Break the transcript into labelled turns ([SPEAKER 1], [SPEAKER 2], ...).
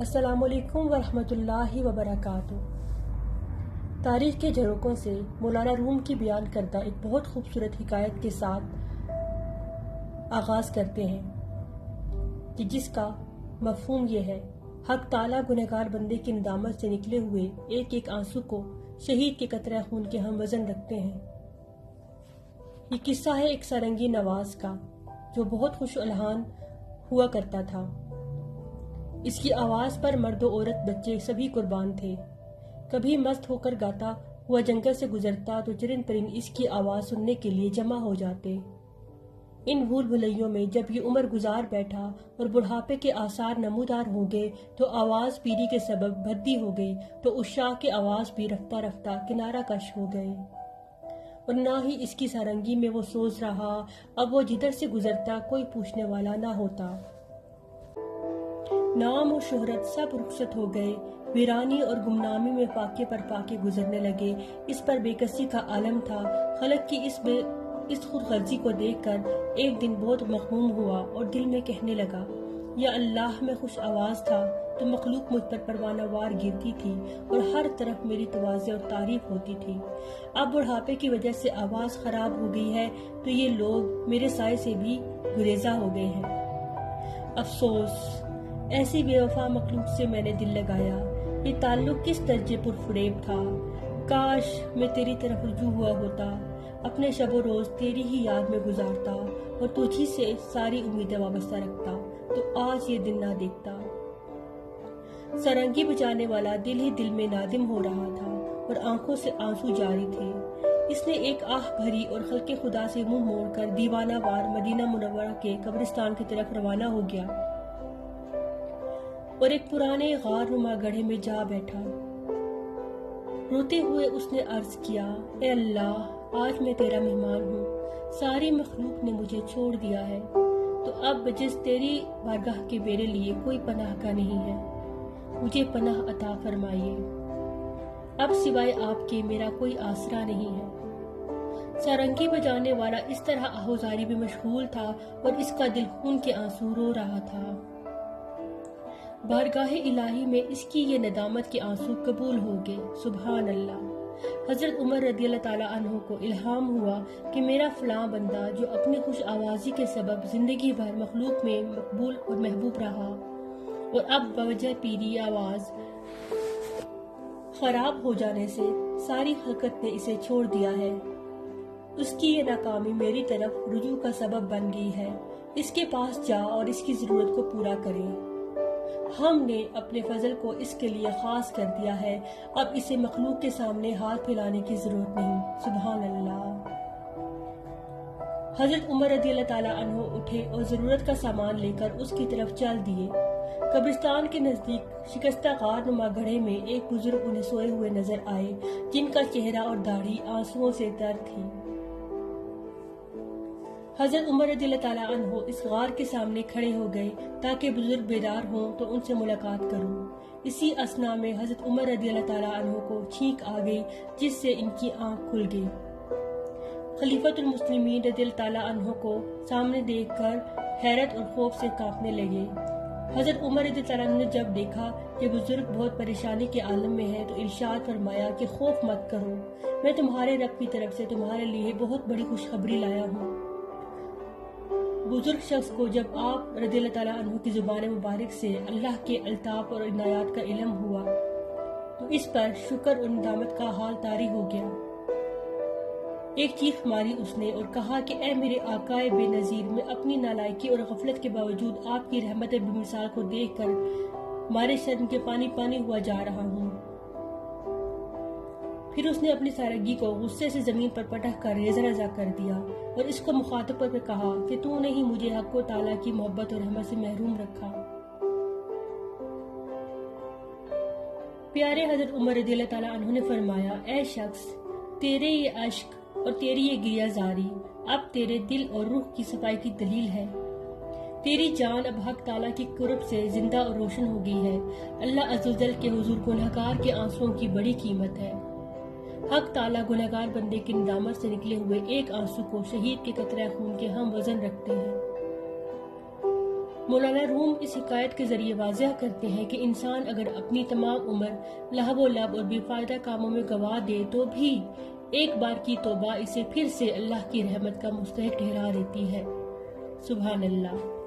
[SPEAKER 1] السلام علیکم ورحمۃ اللہ وبرکاتہ۔ تاریخ کے جھروکوں سے مولانا روم کی بیان کردہ ایک بہت خوبصورت حکایت کے ساتھ آغاز کرتے ہیں کہ جس کا مفہوم یہ ہے: حق تعالیٰ گنہگار بندے کی ندامت سے نکلے ہوئے ایک ایک آنسو کو شہید کے قطرہ خون کے ہم وزن رکھتے ہیں۔ یہ قصہ ہے ایک سارنگی نواز کا جو بہت خوش الحان ہوا کرتا تھا۔ اس کی آواز پر مرد و عورت بچے سبھی قربان تھے۔ کبھی مست ہو کر گاتا ہوا جنگل سے گزرتا تو چرند پرند اس کی آواز سننے کے لیے جمع ہو جاتے۔ ان بھول بھلیوں میں جب یہ عمر گزار بیٹھا اور بڑھاپے کے آثار نمودار ہو گئے تو آواز پیری کے سبب بھدی ہو گئی، تو عشاق کی آواز بھی رفتہ رفتہ کنارہ کش ہو گئے، اور نہ ہی اس کی سارنگی میں وہ سوز رہا۔ اب وہ جدھر سے گزرتا کوئی پوچھنے والا نہ ہوتا۔ نام و شہرت سب رخصت ہو گئے، ویرانی اور گمنامی میں فاقے پر فاقے گزرنے لگے۔ اس پر بے کسی کا عالم تھا۔ خلق کی اس خود غرضی کو دیکھ کر ایک دن بہت مغموم ہوا اور دل میں کہنے لگا: یا اللہ، میں خوش آواز تھا تو مخلوق مجھ پر پروانہ وار گرتی تھی اور ہر طرف میری توازے اور تعریف ہوتی تھی۔ اب بڑھاپے کی وجہ سے آواز خراب ہو گئی ہے تو یہ لوگ میرے سائے سے بھی گریزاں ہو گئے ہیں۔ افسوس، ایسی بے وفا مخلوق سے میں نے دل لگایا۔ یہ تعلق کس درجے پر فریب تھا۔ کاش میں تیری طرف رجوع ہوا ہوتا، اپنے شب و روز تیری ہی یاد میں گزارتا اور تجھی سے ساری امیدیں وابستہ رکھتا تو آج یہ دن نہ دیکھتا۔ سارنگی بجانے والا دل ہی دل میں نادم ہو رہا تھا اور آنکھوں سے آنسو جاری تھے۔ اس نے ایک آہ بھری اور خلق خدا سے منہ موڑ کر دیوانہ وار مدینہ منورہ کے قبرستان کی طرف روانہ ہو گیا اور ایک پرانے غار نما گڑھے میں جا بیٹھا۔ روتے ہوئے اس نے عرض کیا: اے اللہ، آج میں تیرا مہمان ہوں، ساری مخلوق نے مجھے چھوڑ دیا ہے، تو اب بجز تیری بارگاہ کے میرے لیے کوئی پناہ کا نہیں ہے، مجھے پناہ عطا فرمائیے۔ اب سوائے آپ کے میرا کوئی آسرا نہیں ہے۔ سارنگی بجانے والا اس طرح آہوزاری میں مشغول تھا اور اس کا دل خون کے آنسو رو رہا تھا۔ بارگاہ الہی میں اس کی یہ ندامت کے آنسو قبول ہو گئے۔ سبحان اللہ۔ حضرت عمر رضی اللہ تعالیٰ عنہ کو الہام ہوا کہ میرا فلاں بندہ جو اپنی خوش آوازی کے سبب زندگی بھر مخلوق میں مقبول اور محبوب رہا اور اب بوجہ پیری آواز خراب ہو جانے سے ساری خلقت نے اسے چھوڑ دیا ہے، اس کی یہ ناکامی میری طرف رجوع کا سبب بن گئی ہے۔ اس کے پاس جا اور اس کی ضرورت کو پورا کرے۔ ہم نے اپنے فضل کو اس کے لیے خاص کر دیا ہے، اب اسے مخلوق کے سامنے ہاتھ پھیلانے کی ضرورت نہیں۔ سبحان اللہ۔ حضرت عمر رضی اللہ تعالیٰ عنہ اٹھے اور ضرورت کا سامان لے کر اس کی طرف چل دیے۔ قبرستان کے نزدیک شکستہ غار نما گڑھے میں ایک بزرگ انہیں سوئے ہوئے نظر آئے، جن کا چہرہ اور داڑھی آنسوؤں سے تر تھی۔ حضرت عمر رضی اللہ تعالیٰ عنہ اس غار کے سامنے کھڑے ہو گئے تاکہ بزرگ بیدار ہوں تو ان سے ملاقات کروں۔ اسی اثنا میں حضرت عمر رضی اللہ تعالیٰ عنہ کو چھینک آ گئی، جس سے ان کی آنکھ کھل گئی۔ خلیفۃ المسلمین رضی اللہ تعالیٰ عنہ کو سامنے دیکھ کر حیرت اور خوف سے کانپنے لگے۔ حضرت عمر رضی اللہ تعالیٰ عنہ نے جب دیکھا کہ بزرگ بہت پریشانی کے عالم میں ہے تو ارشاد فرمایا کہ خوف مت کرو، میں تمہارے رب کی طرف سے تمہارے لیے بہت بڑی خوشخبری لایا ہوں۔ بزرگ شخص کو جب آپ رضی اللہ تعالیٰ عنہ کی زبان مبارک سے اللہ کے الطاف اور عنایات کا علم ہوا تو اس پر شکر اور ندامت کا حال طاری ہو گیا۔ ایک چیخ ماری اس نے اور کہا کہ اے میرے آقائے بے نظیر، میں اپنی نالائکی اور غفلت کے باوجود آپ کی رحمت بے مثال کو دیکھ کر مارے شرم کے پانی پانی ہوا جا رہا ہوں۔ پھر اس نے اپنی سارنگی کو غصے سے زمین پر پٹک کر ریزہ ریزہ کر دیا اور اس کو مخاطب کر کہا کہ تو نے ہی مجھے حق و تعالیٰ کی محبت اور رحمت سے محروم رکھا۔ پیارے حضرت عمر رضی اللہ تعالیٰ عنہ نے فرمایا: اے شخص، تیرے یہ اشک اور تیری یہ گریہ زاری اب تیرے دل اور روح کی صفائی کی دلیل ہے۔ تیری جان اب حق تعالیٰ کی قرب سے زندہ اور روشن ہو گئی ہے۔ اللہ عز و جل کے حضور گنہگار کے آنسوؤں کی بڑی قیمت ہے۔ حق تعالیٰ گنہگار بندے کی ندامت سے نکلے ہوئے ایک آنسو کو شہید کے قطرہ خون کے ہم وزن رکھتے ہیں۔ مولانا روم اس حکایت کے ذریعے واضح کرتے ہیں کہ انسان اگر اپنی تمام عمر لہو و لعب اور بے فائدہ کاموں میں گوا دے تو بھی ایک بار کی توبہ اسے پھر سے اللہ کی رحمت کا مستحق ٹھہرا دیتی ہے۔ سبحان اللہ۔